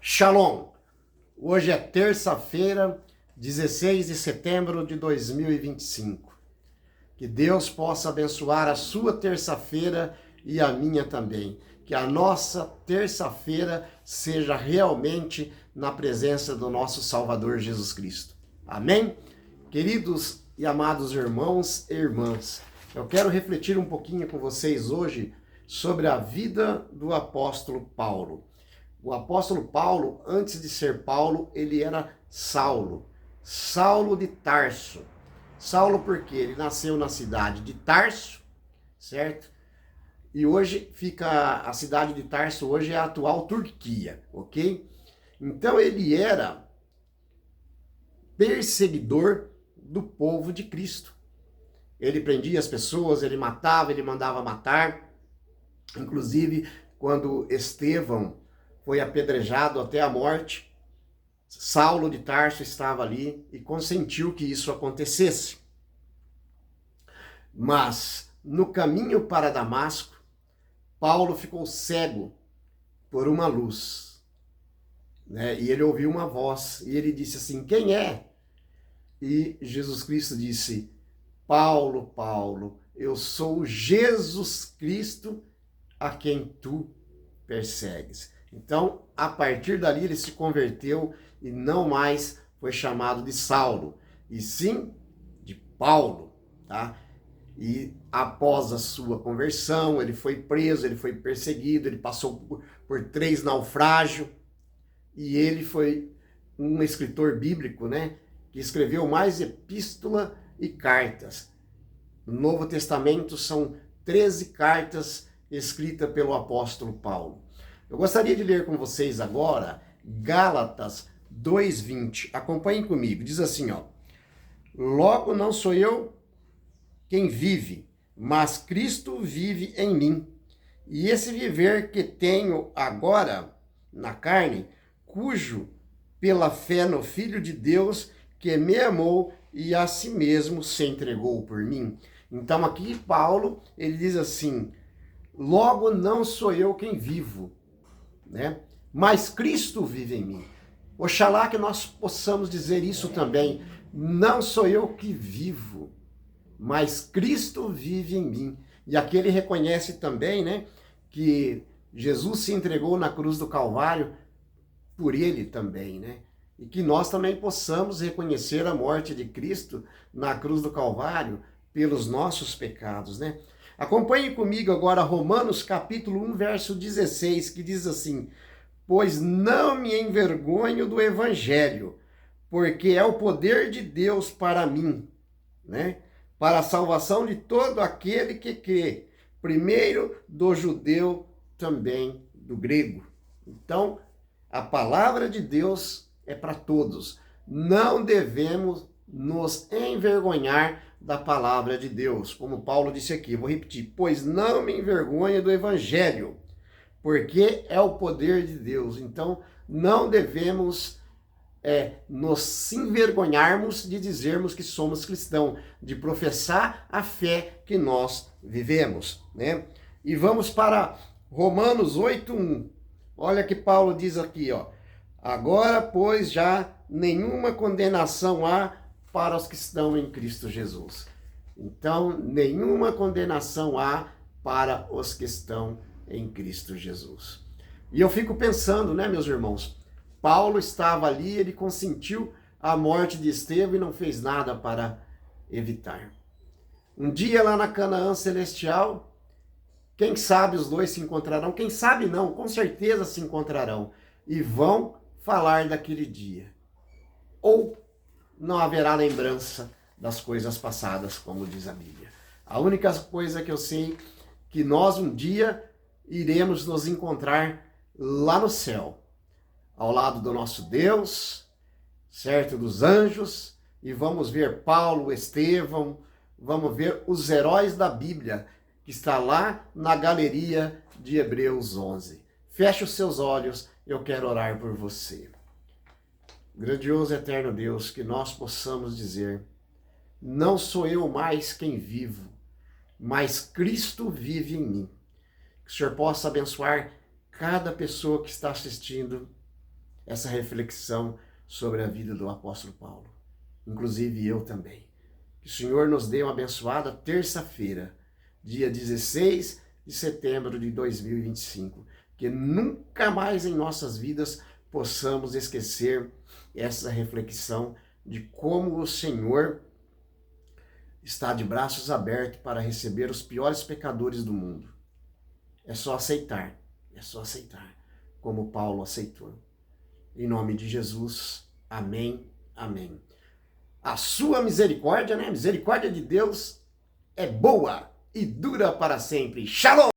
Shalom! Hoje é terça-feira, 16 de setembro de 2025. Que Deus possa abençoar a sua terça-feira e a minha também. Que a nossa terça-feira seja realmente na presença do nosso Salvador Jesus Cristo. Amém? Queridos e amados irmãos e irmãs, eu quero refletir um pouquinho com vocês hoje sobre a vida do apóstolo Paulo. O apóstolo Paulo, antes de ser Paulo, ele era Saulo. Saulo de Tarso. Saulo porque ele nasceu na cidade de Tarso, certo? E hoje fica, a cidade de Tarso hoje é a atual Turquia, ok? Então ele era perseguidor do povo de Cristo. Ele prendia as pessoas, ele matava, ele mandava matar. Inclusive, quando Estevão foi apedrejado até a morte, Saulo de Tarso estava ali e consentiu que isso acontecesse. Mas, no caminho para Damasco, Paulo ficou cego por uma luz, né? E ele ouviu uma voz, e ele disse assim, quem é? E Jesus Cristo disse, Paulo, Paulo, eu sou Jesus Cristo a quem tu persegues. Então, a partir dali ele se converteu e não mais foi chamado de Saulo, e sim de Paulo, tá? E após a sua conversão, ele foi preso, ele foi perseguido, ele passou por 3 naufrágios, e ele foi um escritor bíblico, né? Que escreveu mais epístola e cartas. No Novo Testamento são 13 cartas escritas pelo apóstolo Paulo. Eu gostaria de ler com vocês agora Gálatas 2:20. Acompanhem comigo. Diz assim, ó: logo não sou eu quem vive, mas Cristo vive em mim. E esse viver que tenho agora na carne, cujo pela fé no Filho de Deus que me amou e a si mesmo se entregou por mim. Então aqui Paulo, ele diz assim, logo não sou eu quem vivo, né? Mas Cristo vive em mim. Oxalá que nós possamos dizer isso também. Não sou eu que vivo, mas Cristo vive em mim. E aqui ele reconhece também, né, que Jesus se entregou na cruz do Calvário por ele também, né? E que nós também possamos reconhecer a morte de Cristo na cruz do Calvário pelos nossos pecados, né? Acompanhe comigo agora Romanos capítulo 1, verso 16, que diz assim, pois não me envergonho do evangelho, porque é o poder de Deus para mim, né? Para a salvação de todo aquele que crê, primeiro do judeu, também do grego. Então, a palavra de Deus é para todos. Não devemos nos envergonhar da palavra de Deus, como Paulo disse aqui, vou repetir, pois não me envergonho do evangelho, porque é o poder de Deus. Então, não devemos nos envergonharmos de dizermos que somos cristãos, de professar a fé que nós vivemos, né? E vamos para Romanos 8:1. Olha que Paulo diz aqui, ó. Agora, pois, já nenhuma condenação há para os que estão em Cristo Jesus. Então, nenhuma condenação há para os que estão em Cristo Jesus. E eu fico pensando, né, meus irmãos, Paulo estava ali, ele consentiu a morte de Estevão e não fez nada para evitar. Um dia lá na Canaã Celestial, quem sabe os dois se encontrarão, quem sabe não, com certeza se encontrarão e vão falar daquele dia. Ou não haverá lembrança das coisas passadas, como diz a Bíblia. A única coisa que eu sei é que nós um dia iremos nos encontrar lá no céu, ao lado do nosso Deus, certo, dos anjos, e vamos ver Paulo, Estevão, vamos ver os heróis da Bíblia, que está lá na galeria de Hebreus 11. Feche os seus olhos, eu quero orar por você. Grandioso eterno Deus, que nós possamos dizer, não sou eu mais quem vivo, mas Cristo vive em mim. Que o Senhor possa abençoar cada pessoa que está assistindo essa reflexão sobre a vida do apóstolo Paulo. Inclusive eu também. Que o Senhor nos dê uma abençoada terça-feira, dia 16 de setembro de 2025. Que nunca mais em nossas vidas possamos esquecer essa reflexão de como o Senhor está de braços abertos para receber os piores pecadores do mundo. É só aceitar, como Paulo aceitou. Em nome de Jesus, amém, amém. A sua misericórdia, né? A misericórdia de Deus é boa e dura para sempre. Shalom!